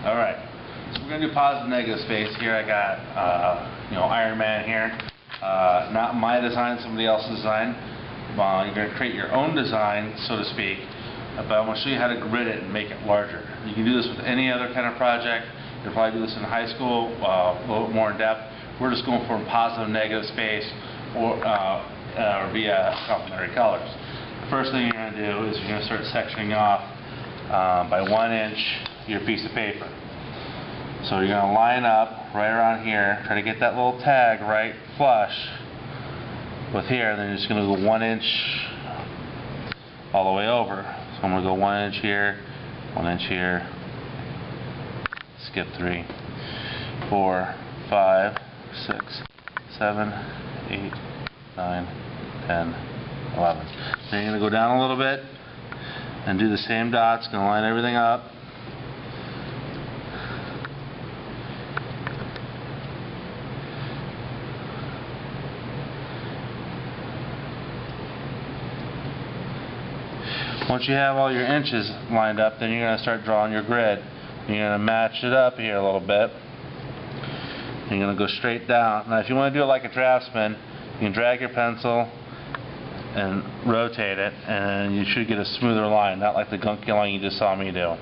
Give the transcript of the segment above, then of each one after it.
Alright, so we're going to do positive negative space. Here I got, Iron Man here. Not my design, somebody else's design. You're going to create your own design, so to speak, but I'm going to show you how to grid it and make it larger. You can do this with any other kind of project. You'll probably do this in high school, a little bit more in depth. We're just going for positive negative space or via complementary colors. The first thing you're going to do is you're going to start sectioning off by 1 inch your piece of paper. So you're going to line up right around here, try to get that little tag right flush with here, and then you're just going to go 1 inch all the way over. So I'm going to go 1 inch here, 1 inch here, skip 3, 4, 5, 6, 7, 8, 9, 10, 11. Then you're going to go down a little bit and do the same dots, going to line everything up. Once you have all your inches lined up, then you're going to start drawing your grid. You're going to match it up here a little bit. You're going to go straight down. Now if you want to do it like a draftsman, you can drag your pencil and rotate it, and you should get a smoother line, not like the gunky line you just saw me do.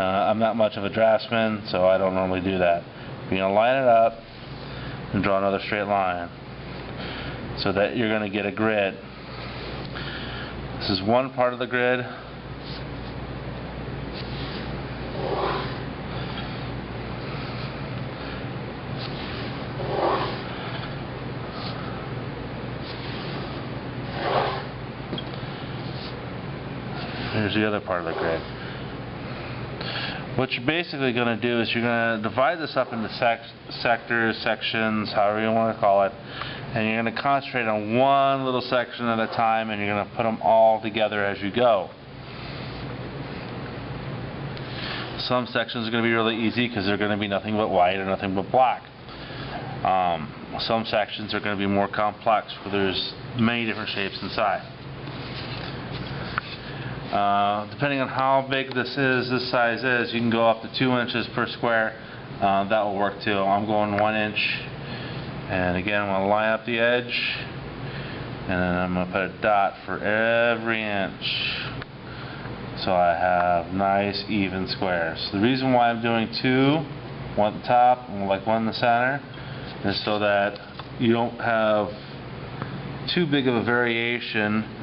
I'm not much of a draftsman, so I don't normally do that. You're going to line it up and draw another straight line so that you're going to get a grid. This is one part of the grid. Here's the other part of the grid. What you're basically going to do is you're going to divide this up into sectors, sections, however you want to call it, and you're going to concentrate on one little section at a time, and you're going to put them all together as you go. Some sections are going to be really easy because they're going to be nothing but white or nothing but black. Some sections are going to be more complex where there's many different shapes inside. Depending on how big this size is, you can go up to 2 inches per square. That will work too. I'm going 1 inch, and again I'm going to line up the edge, and then I'm going to put a dot for every inch so I have nice even squares. The reason why I'm doing 2, one at the top and like 1 in the center, is so that you don't have too big of a variation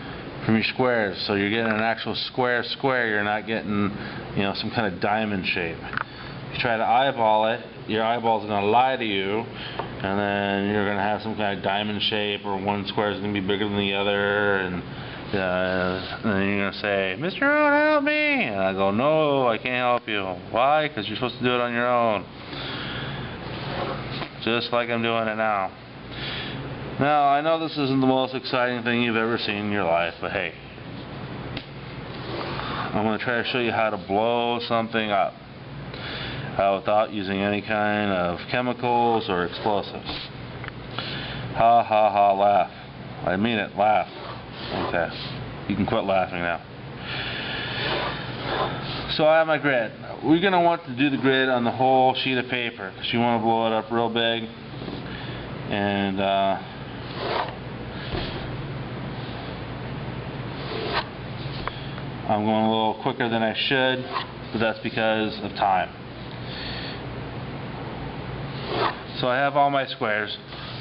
from your squares, so you're getting an actual square, you're not getting, some kind of diamond shape. If you try to eyeball it, your eyeball's going to lie to you, and then you're going to have some kind of diamond shape, or one square is going to be bigger than the other, and then you're going to say, "Mr. Owen, help me!" And I go, "No, I can't help you." Why? Because you're supposed to do it on your own. Just like I'm doing it now. Now, I know this isn't the most exciting thing you've ever seen in your life, but hey, I'm going to try to show you how to blow something up without using any kind of chemicals or explosives. Ha ha ha, laugh. I mean it, laugh. Okay, you can quit laughing now. So I have my grid. We're going to want to do the grid on the whole sheet of paper because you want to blow it up real big, and I'm going a little quicker than I should, but that's because of time. So I have all my squares.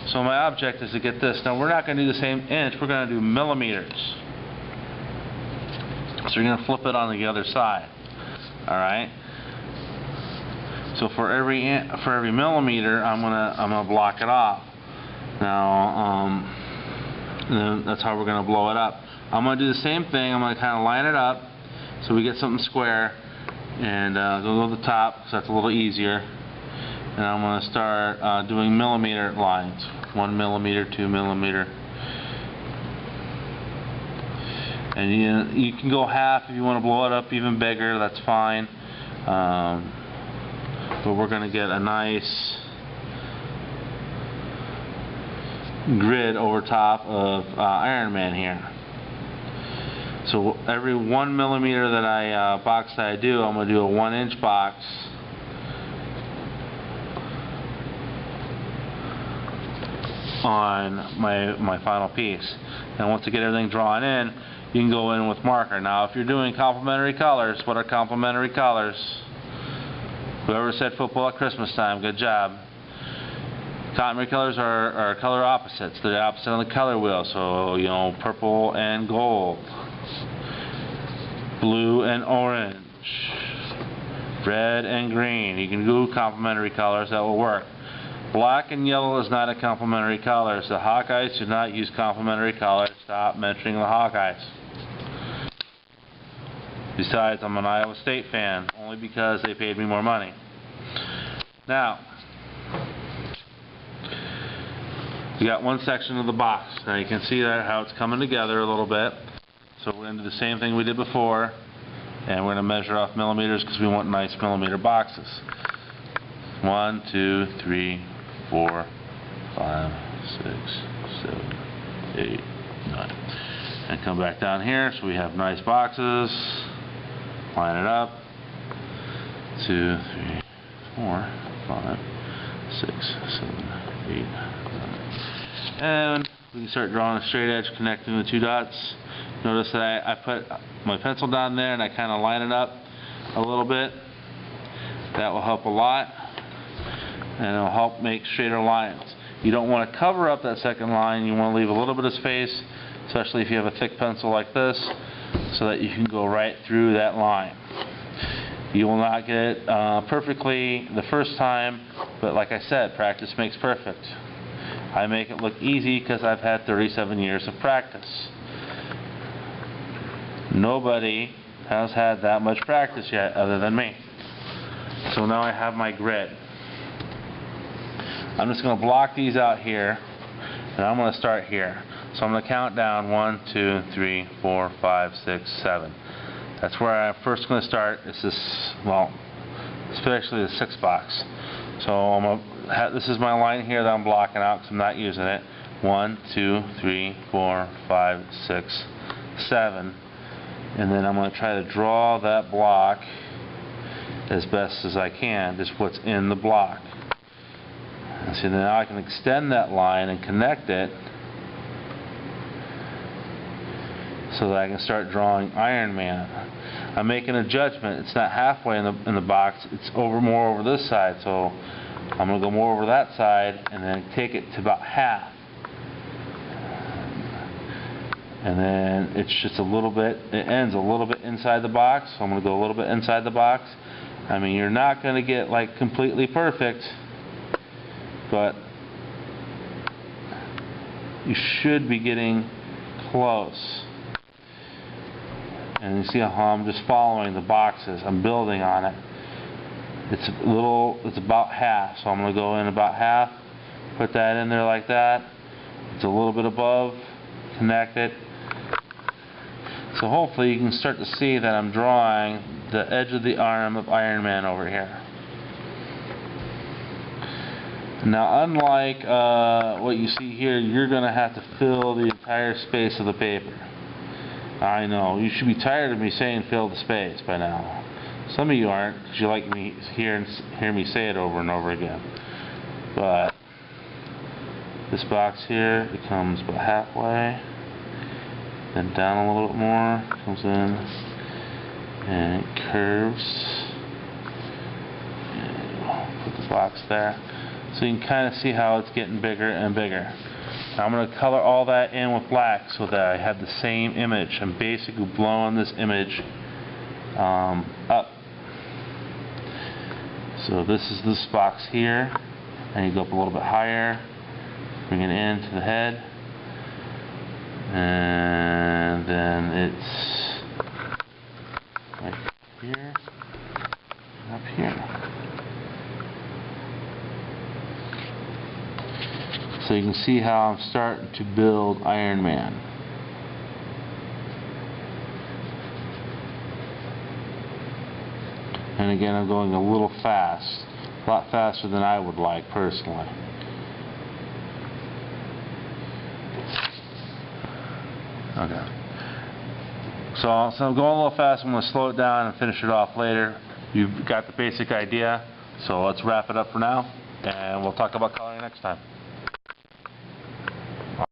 So my object is to get this. Now we're not going to do the same inch, we're going to do millimeters. So you're going to flip it on the other side. Alright? So for every millimeter, I'm gonna block it off. Now, then that's how we're going to blow it up. I'm going to do the same thing. I'm going to kind of line it up so we get something square, and go to the top because that's a little easier. And I'm going to start doing millimeter lines. 1 millimeter, 2 millimeter. And you can go half if you want to blow it up even bigger, that's fine. But we're going to get a nice grid over top of Iron Man here. So every 1 millimeter that I box that I do, I'm going to do a 1 inch box on my final piece. And once I get everything drawn in, you can go in with marker. Now if you're doing complementary colors, what are complementary colors? Whoever said football at Christmas time, good job. Complementary colors are color opposites. They're the opposite on the color wheel. So, you know, purple and gold, blue and orange, red and green. You can do complementary colors, that will work. Black and yellow is not a complementary color. The Hawkeyes do not use complementary colors. Stop mentioning the Hawkeyes. Besides, I'm an Iowa State fan, only because they paid me more money. Now, we got one section of the box. Now you can see that how it's coming together a little bit. So we're going to do the same thing we did before, and we're going to measure off millimeters because we want nice millimeter boxes. 1, 2, 3, 4, 5, 6, 7, 8, 9. And come back down here so we have nice boxes. Line it up. 2, 3, 4, 5, 6, 7, 8, 9. And we can start drawing a straight edge connecting the two dots. Notice that I put my pencil down there and I kind of line it up a little bit. That will help a lot, and it'll help make straighter lines. You don't want to cover up that second line. You want to leave a little bit of space, especially if you have a thick pencil like this, so that you can go right through that line. You will not get it perfectly the first time, but like I said, practice makes perfect. I make it look easy because I've had 37 years of practice. Nobody has had that much practice yet other than me. So now I have my grid. I'm just going to block these out here, and I'm going to start here. So I'm going to count down 1, 2, 3, 4, 5, 6, 7. That's where I'm first going to start. It's this, well, especially the 6 box. So this is my line here that I'm blocking out because I'm not using it. 1, 2, 3, 4, 5, 6, 7. And then I'm going to try to draw that block as best as I can, just what's in the block. And so now I can extend that line and connect it so that I can start drawing Iron Man. I'm making a judgment. It's not halfway in the box. It's more over this side. So I'm going to go more over that side and then take it to about half. And then it's just a little bit, it ends a little bit inside the box. So I'm going to go a little bit inside the box. I mean, you're not going to get like completely perfect, but you should be getting close. And you see how I'm just following the boxes. I'm building on it. It's about half. So I'm going to go in about half, put that in there like that. It's a little bit above, connect it. So hopefully you can start to see that I'm drawing the edge of the arm of Iron Man over here. Now, unlike what you see here, you're going to have to fill the entire space of the paper. I know, you should be tired of me saying fill the space by now. Some of you aren't, because you like me hear me say it over and over again. But this box here, it comes about halfway. Then down a little bit more, comes in, and it curves. And put the box there. So you can kind of see how it's getting bigger and bigger. Now I'm going to color all that in with black so that I have the same image. I'm basically blowing this image up. So this is this box here, and you go up a little bit higher, bring it into the head. And then it's right here, up here. So you can see how I'm starting to build Iron Man. And again, I'm going a little fast, a lot faster than I would like personally. Okay. So I'm going a little fast. I'm going to slow it down and finish it off later. You've got the basic idea. So let's wrap it up for now, and we'll talk about coloring next time.